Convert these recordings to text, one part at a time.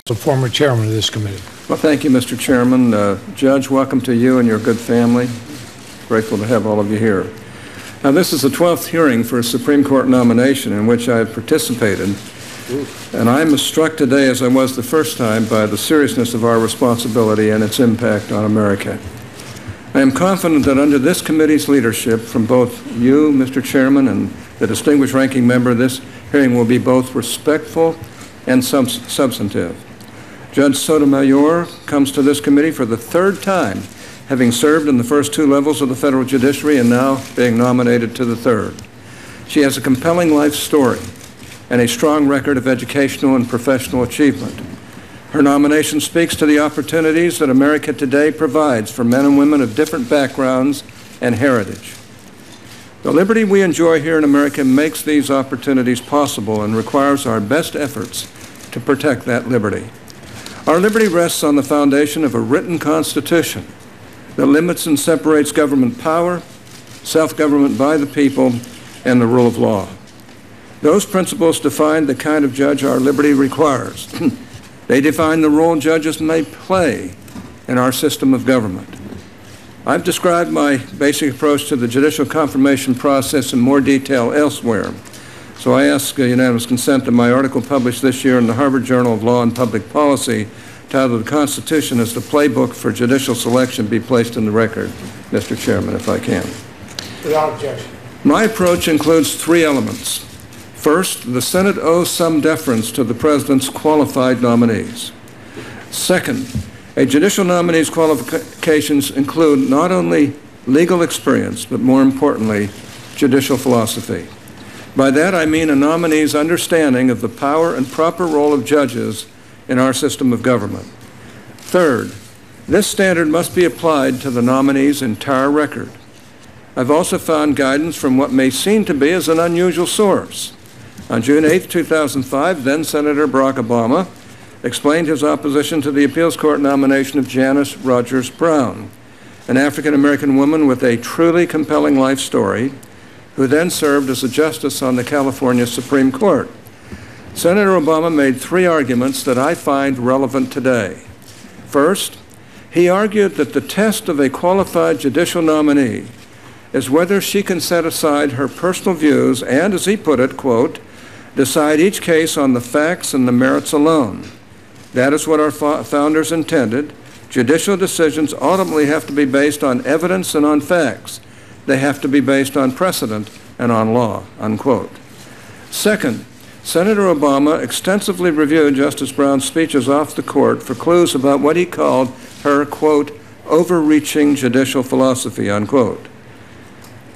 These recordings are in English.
a former chairman of this committee. Well, thank you, Mr. Chairman. Judge, welcome to you and your good family. Grateful to have all of you here. Now, this is the 12th hearing for a Supreme Court nomination in which I have participated, and I'm as struck today as I was the first time by the seriousness of our responsibility and its impact on America. I am confident that under this committee's leadership from both you, Mr. Chairman, and the distinguished ranking member, this hearing will be both respectful and substantive. Judge Sotomayor comes to this committee for the third time, having served in the first two levels of the federal judiciary and now being nominated to the third. She has a compelling life story and a strong record of educational and professional achievement. Her nomination speaks to the opportunities that America today provides for men and women of different backgrounds and heritage. The liberty we enjoy here in America makes these opportunities possible and requires our best efforts to protect that liberty. Our liberty rests on the foundation of a written Constitution that limits and separates government power, self-government by the people, and the rule of law. Those principles define the kind of judge our liberty requires. They define the role judges may play in our system of government. I've described my basic approach to the judicial confirmation process in more detail elsewhere, so I ask unanimous consent that my article published this year in the Harvard Journal of Law and Public Policy, titled "The Constitution as the Playbook for Judicial Selection," be placed in the record, Mr. Chairman, if I can. Without objection. My approach includes three elements. First, the Senate owes some deference to the President's qualified nominees. Second, a judicial nominee's qualifications include not only legal experience, but more importantly, judicial philosophy. By that I mean a nominee's understanding of the power and proper role of judges in our system of government. Third, this standard must be applied to the nominee's entire record. I've also found guidance from what may seem to be as an unusual source. On June 8, 2005, then-Senator Barack Obama explained his opposition to the appeals court nomination of Janice Rogers Brown, an African-American woman with a truly compelling life story, who then served as a justice on the California Supreme Court. Senator Obama made three arguments that I find relevant today. First, he argued that the test of a qualified judicial nominee is whether she can set aside her personal views and, as he put it, quote, decide each case on the facts and the merits alone. That is what our founders intended. Judicial decisions ultimately have to be based on evidence and on facts. They have to be based on precedent and on law, unquote. Second, Senator Obama extensively reviewed Justice Brown's speeches off the court for clues about what he called her, quote, overreaching judicial philosophy, unquote.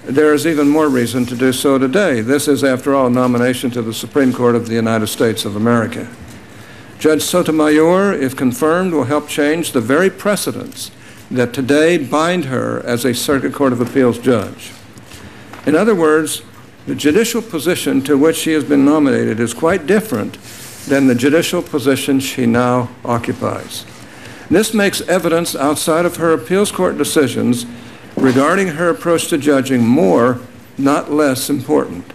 There is even more reason to do so today. This is, after all, a nomination to the Supreme Court of the United States of America. Judge Sotomayor, if confirmed, will help change the very precedents that today bind her as a Circuit Court of Appeals judge. In other words, the judicial position to which she has been nominated is quite different than the judicial position she now occupies. This makes evidence outside of her appeals court decisions regarding her approach to judging more, not less important.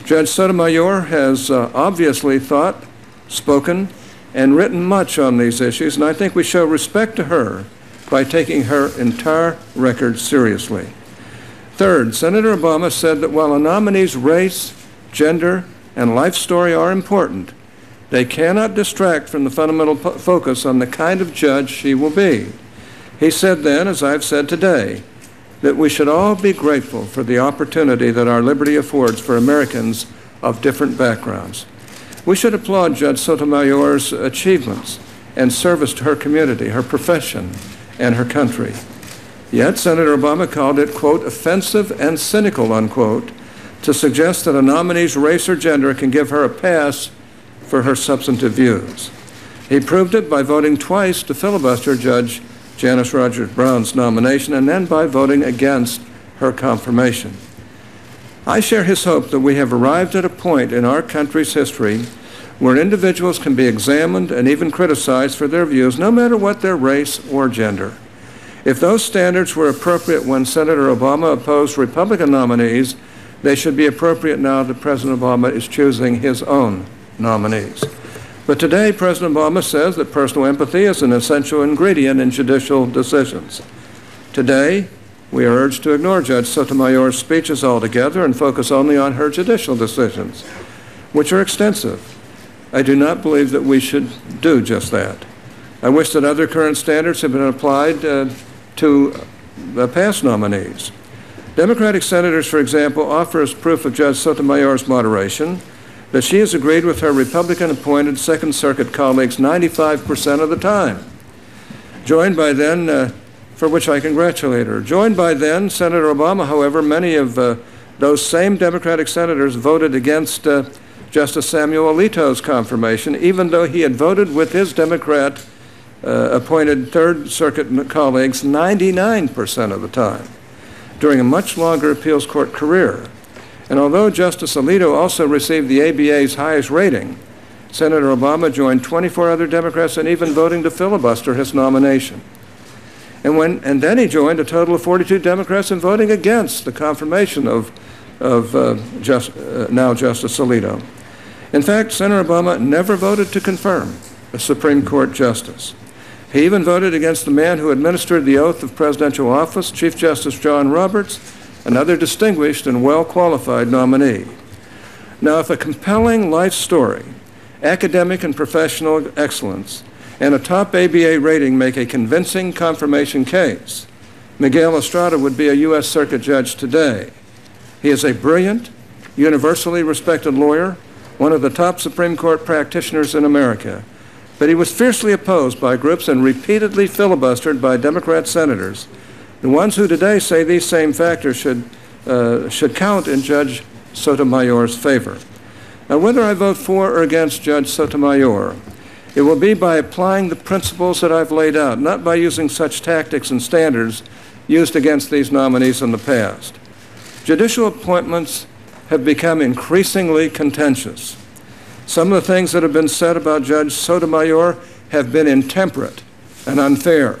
Judge Sotomayor has obviously thought, spoken, and written much on these issues, and I think we show respect to her by taking her entire record seriously. Third, Senator Obama said that while a nominee's race, gender, and life story are important, they cannot distract from the fundamental focus on the kind of judge she will be. He said then, as I've said today, that we should all be grateful for the opportunity that our liberty affords for Americans of different backgrounds. We should applaud Judge Sotomayor's achievements and service to her community, her profession, and her country. Yet Senator Obama called it, quote, offensive and cynical, unquote, to suggest that a nominee's race or gender can give her a pass for her substantive views. He proved it by voting twice to filibuster Judge Janice Rogers Brown's nomination and then by voting against her confirmation. I share his hope that we have arrived at a point in our country's history where individuals can be examined and even criticized for their views, no matter what their race or gender. If those standards were appropriate when Senator Obama opposed Republican nominees, they should be appropriate now that President Obama is choosing his own nominees. But today, President Obama says that personal empathy is an essential ingredient in judicial decisions. Today, we are urged to ignore Judge Sotomayor's speeches altogether and focus only on her judicial decisions, which are extensive. I do not believe that we should do just that. I wish that other current standards had been applied to the past nominees. Democratic senators, for example, offer as proof of Judge Sotomayor's moderation that she has agreed with her Republican-appointed Second Circuit colleagues 95% of the time. Joined by then, for which I congratulate her. Joined by then Senator Obama, however, many of those same Democratic senators voted against Justice Samuel Alito's confirmation, even though he had voted with his Democrat-appointed Third Circuit colleagues 99% of the time during a much longer appeals court career. And although Justice Alito also received the ABA's highest rating, Senator Obama joined 24 other Democrats in even voting to filibuster his nomination. And then he joined a total of 42 Democrats in voting against the confirmation of now Justice Alito. In fact, Senator Obama never voted to confirm a Supreme Court justice. He even voted against the man who administered the oath of presidential office, Chief Justice John Roberts, another distinguished and well-qualified nominee. Now, if a compelling life story, academic and professional excellence, and a top ABA rating make a convincing confirmation case, Miguel Estrada would be a U.S. Circuit Judge today. He is a brilliant, universally respected lawyer, one of the top Supreme Court practitioners in America, but he was fiercely opposed by groups and repeatedly filibustered by Democrat senators, the ones who today say these same factors should count in Judge Sotomayor's favor. Now, whether I vote for or against Judge Sotomayor, it will be by applying the principles that I've laid out, not by using such tactics and standards used against these nominees in the past. Judicial appointments have become increasingly contentious. Some of the things that have been said about Judge Sotomayor have been intemperate and unfair.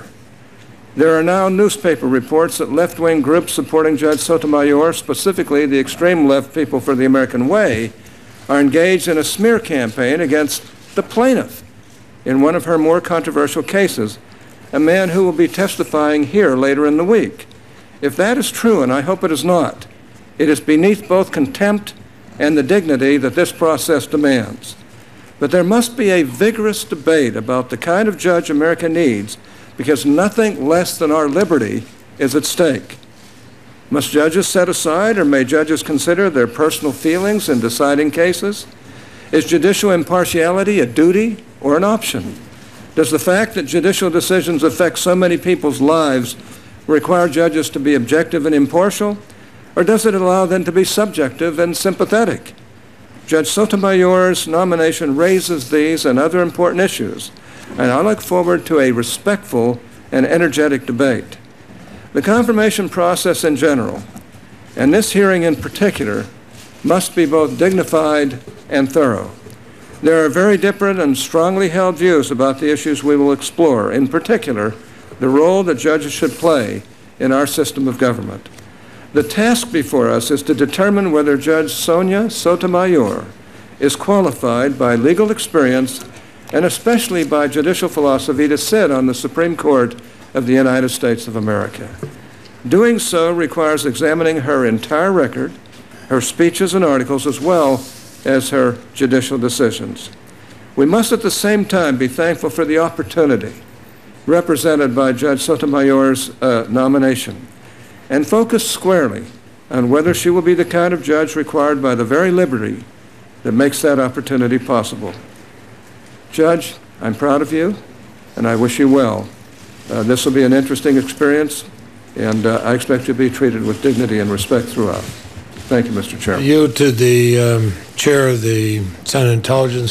There are now newspaper reports that left-wing groups supporting Judge Sotomayor, specifically the extreme left People for the American Way, are engaged in a smear campaign against the plaintiff in one of her more controversial cases, a man who will be testifying here later in the week. If that is true, and I hope it is not, it is beneath both contempt and the dignity that this process demands. But there must be a vigorous debate about the kind of judge America needs, because nothing less than our liberty is at stake. Must judges set aside, or may judges consider their personal feelings in deciding cases? Is judicial impartiality a duty or an option? Does the fact that judicial decisions affect so many people's lives require judges to be objective and impartial, or does it allow them to be subjective and sympathetic? Judge Sotomayor's nomination raises these and other important issues, and I look forward to a respectful and energetic debate. The confirmation process in general, and this hearing in particular, must be both dignified and thorough. There are very different and strongly held views about the issues we will explore, in particular, the role that judges should play in our system of government. The task before us is to determine whether Judge Sonia Sotomayor is qualified by legal experience and especially by judicial philosophy to sit on the Supreme Court of the United States of America. Doing so requires examining her entire record, her speeches and articles, as well as her judicial decisions. We must at the same time be thankful for the opportunity represented by Judge Sotomayor's nomination and focus squarely on whether she will be the kind of judge required by the very liberty that makes that opportunity possible. Judge, I'm proud of you, and I wish you well. This will be an interesting experience, and I expect you to be treated with dignity and respect throughout. Thank you, Mr. Chairman. You to the chair of the Senate Intelligence